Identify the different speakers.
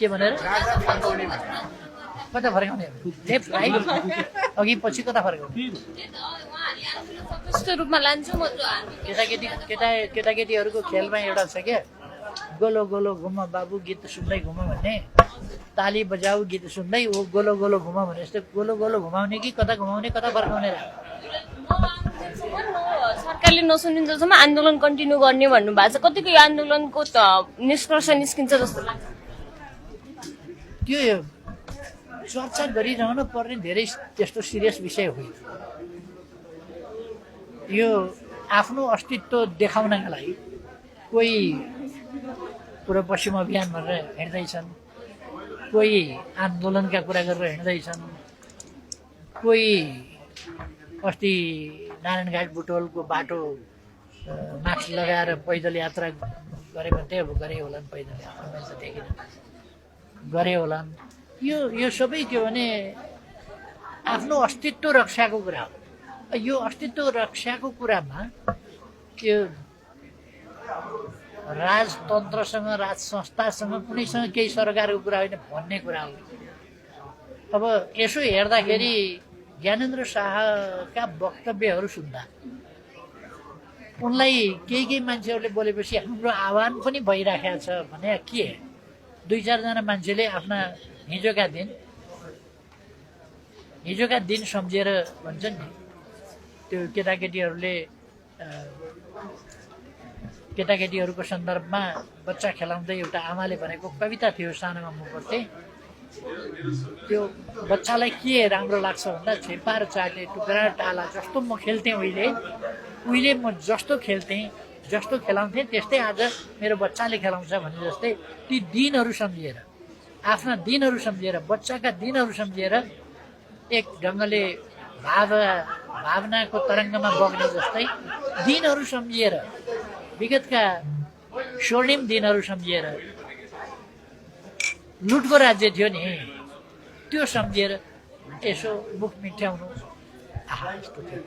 Speaker 1: के भनेर कता फर्काउने लेफ्ट राइट अघि पछि कता फर्काउने
Speaker 2: यस्तो रूपमा लान्छु म
Speaker 1: केटाकेटीहरूको खेलमा एउटा छ क्या गोलो गोलो घुम बाबु गीत सुन्दै घुम भन्ने ताली बजाऊ गीत सुन्दै ऊ गोलो गोलो घुम भने जस्तो गोलो गोलो घुमाउने कि कता घुमाउने कता फर्काउने र
Speaker 2: सरकारले नसुनिन्जेलसम्म आन्दोलन कन्टिन्यू गर्ने भन्नुभएको छ कतिको यो आन्दोलनको निष्कर्ष निस्किन्छ जस्तो लाग्छ
Speaker 1: त्यो चर्चा गरिरहनु पर्ने धेरै त्यस्तो सिरियस विषय होइन यो आफ्नो अस्तित्व देखाउनका लागि कोही पूर्व पश्चिम अभियान भनेर हिँड्दैछन् कोही आन्दोलनका कुरा गरेर हिँड्दैछन् कोही अस्ति नारायणघाट बुटवलको बाटो मास्क लगाएर पैदल यात्रा गरे भने अब गरे होलान् पैदल यात्रा मैले देखिन गरे होलान् यो सबै के भने आफ्नो अस्तित्व रक्षाको कुरा हो यो अस्तित्व रक्षाको कुरामा यो राजतन्त्रसँग राज संस्थासँग कुनैसँग केही सरकारको कुरा होइन भन्ने कुरा हो अब यसो हेर्दाखेरि ज्ञानेन्द्र शाहका वक्तव्यहरू सुन्दा उनलाई केही मान्छेहरूले बोलेपछि हाम्रो आह्वान पनि भइराखेको छ भने के दुई चारजना मान्छेले आफ्ना हिजोका दिन सम्झेर भन्छन् नि त्यो केटाकेटीहरूको सन्दर्भमा बच्चा खेलाउँदै एउटा आमाले भनेको कविता थियो सानोमा म पढ्थेँ त्यो बच्चालाई के राम्रो लाग्छ भन्दा छेपा र चाटे टुक्रा टाला जस्तो म खेल्थेँ उहिले म जस्तो खेल्थेँ जस्तो खेलाउँथेँ त्यस्तै आज मेरो बच्चाले खेलाउँछ भने जस्तै ती दिनहरू सम्झिएर आफ्ना दिनहरू सम्झिएर बच्चाका दिनहरू सम्झिएर एक ढङ्गले भावनाको तरङ्गमा बग्ने जस्तै दिनहरू सम्झिएर विगतका स्वर्णिम दिनहरू सम्झिएर लुटको राज्य थियो नि त्यो सम्झिएर यसो मुख मिठ्याउनु आहा यस्तो थियो